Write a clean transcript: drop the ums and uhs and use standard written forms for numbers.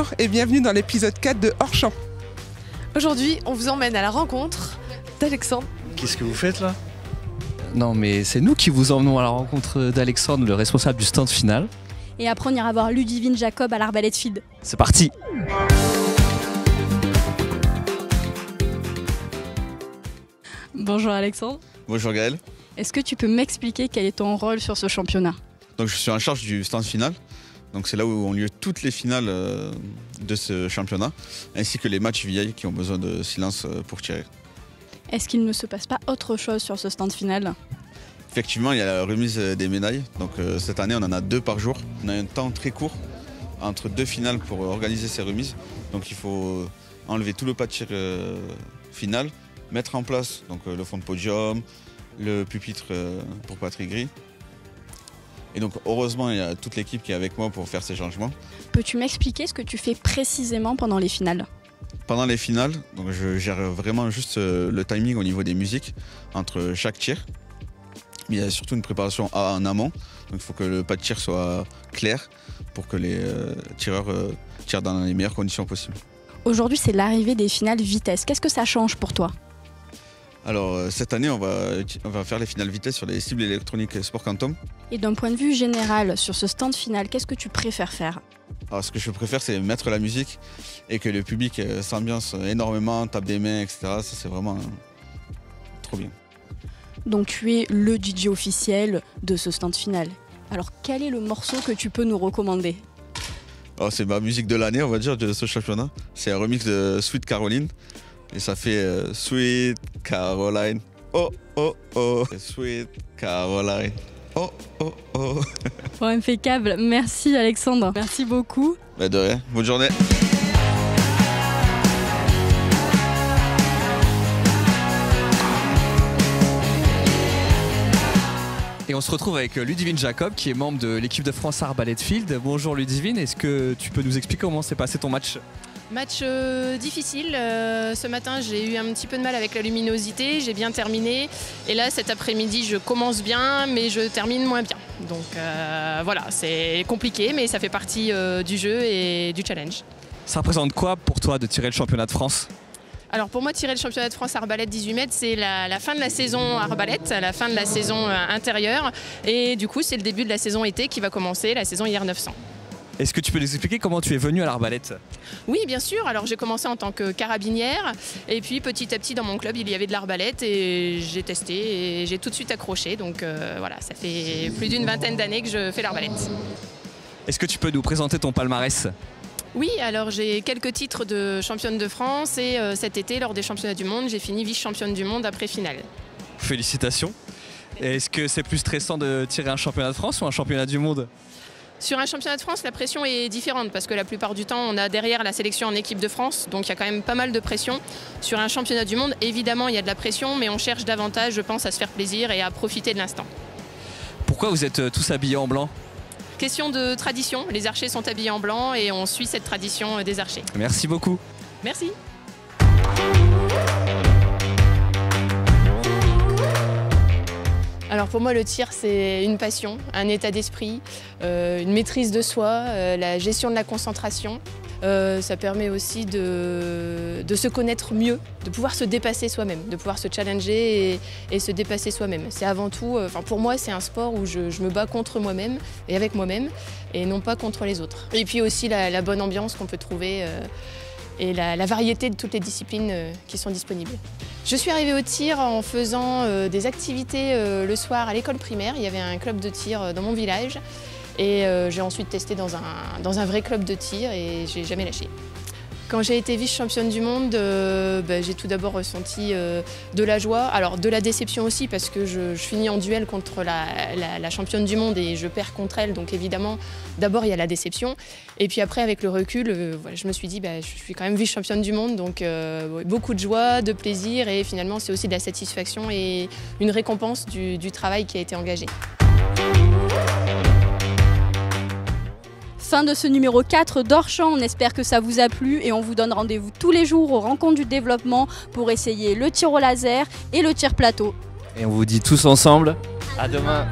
Bonjour et bienvenue dans l'épisode 4 de Hors Champ. Aujourd'hui, on vous emmène à la rencontre d'Alexandre. Qu'est-ce que vous faites là? Non mais c'est nous qui vous emmenons à la rencontre d'Alexandre, le responsable du stand final. Et après on ira voir Ludivine Jacob à l'Arbalète Field. C'est parti! Bonjour Alexandre. Bonjour Gaël. Est-ce que tu peux m'expliquer quel est ton rôle sur ce championnat? Donc je suis en charge du stand final. Donc c'est là où ont lieu toutes les finales de ce championnat, ainsi que les matchs vieilles qui ont besoin de silence pour tirer. Est-ce qu'il ne se passe pas autre chose sur ce stand final? Effectivement, il y a la remise des médailles. Donc cette année, on en a 2 par jour. On a un temps très court entre 2 finales pour organiser ces remises. Donc il faut enlever tout le pas de tir final, mettre en place donc, le fond de podium, le pupitre pour Patrick Gris. Et donc heureusement, il y a toute l'équipe qui est avec moi pour faire ces changements. Peux-tu m'expliquer ce que tu fais précisément pendant les finales? Pendant les finales, donc je gère vraiment juste le timing au niveau des musiques entre chaque tir. Il y a surtout une préparation en amont. Donc il faut que le pas de tir soit clair pour que les tireurs tirent dans les meilleures conditions possibles. Aujourd'hui, c'est l'arrivée des finales vitesse. Qu'est-ce que ça change pour toi? Alors cette année, on va faire les finales vitesse sur les cibles électroniques Sport Quantum. Et d'un point de vue général, sur ce stand final, qu'est-ce que tu préfères faire? Alors ce que je préfère, c'est mettre la musique et que le public s'ambiance énormément, tape des mains, etc. Ça, c'est vraiment trop bien. Donc tu es le DJ officiel de ce stand final. Alors quel est le morceau que tu peux nous recommander? Alors, c'est ma musique de l'année, on va dire, de ce championnat. C'est un remix de Sweet Caroline. Et ça fait Sweet Caroline, oh oh oh, Sweet Caroline, oh oh oh. Bon, impeccable, merci Alexandre, merci beaucoup. Bah de rien, bonne journée. Et on se retrouve avec Ludivine Jacob qui est membre de l'équipe de France Arbalète Field. Bonjour Ludivine, est-ce que tu peux nous expliquer comment s'est passé ton match? Match difficile. Ce matin, j'ai eu un petit peu de mal avec la luminosité. J'ai bien terminé. Et là, cet après-midi, je commence bien, mais je termine moins bien. Donc voilà, c'est compliqué, mais ça fait partie du jeu et du challenge. Ça représente quoi pour toi de tirer le championnat de France? Alors pour moi, tirer le championnat de France arbalète 18 mètres, c'est la fin de la saison arbalète, la fin de la saison intérieure. Et du coup, c'est le début de la saison été qui va commencer, la saison IR 900. Est-ce que tu peux nous expliquer comment tu es venue à l'arbalète? Oui, bien sûr. Alors j'ai commencé en tant que carabinière et puis petit à petit dans mon club il y avait de l'arbalète et j'ai testé et j'ai tout de suite accroché. Donc voilà, ça fait plus d'une vingtaine d'années que je fais l'arbalète. Est-ce que tu peux nous présenter ton palmarès? Oui, alors j'ai quelques titres de championne de France et cet été lors des championnats du monde, j'ai fini vice-championne du monde après finale. Félicitations. Est-ce que c'est plus stressant de tirer un championnat de France ou un championnat du monde? Sur un championnat de France, la pression est différente parce que la plupart du temps, on a derrière la sélection en équipe de France, donc il y a quand même pas mal de pression. Sur un championnat du monde, évidemment, il y a de la pression, mais on cherche davantage, je pense, à se faire plaisir et à profiter de l'instant. Pourquoi vous êtes tous habillés en blanc? Question de tradition, les archers sont habillés en blanc et on suit cette tradition des archers. Merci beaucoup. Merci. Alors pour moi le tir c'est une passion, un état d'esprit, une maîtrise de soi, la gestion de la concentration. Ça permet aussi de se connaître mieux, de pouvoir se dépasser soi-même, de pouvoir se challenger et se dépasser soi-même. C'est avant tout, pour moi c'est un sport où je me bats contre moi-même et avec moi-même et non pas contre les autres. Et puis aussi la bonne ambiance qu'on peut trouver et la variété de toutes les disciplines qui sont disponibles. Je suis arrivée au tir en faisant des activités le soir à l'école primaire. Il y avait un club de tir dans mon village et j'ai ensuite testé dans un vrai club de tir et j'ai jamais lâché. Quand j'ai été vice-championne du monde, j'ai tout d'abord ressenti de la joie, alors de la déception aussi parce que je finis en duel contre la championne du monde et je perds contre elle, donc évidemment d'abord il y a la déception et puis après avec le recul, je me suis dit je suis quand même vice-championne du monde, donc beaucoup de joie, de plaisir et finalement c'est aussi de la satisfaction et une récompense du travail qui a été engagé. Fin de ce numéro 4 d'Hors Champ, on espère que ça vous a plu et on vous donne rendez-vous tous les jours aux rencontres du développement pour essayer le tir au laser et le tir plateau. Et on vous dit tous ensemble, à demain.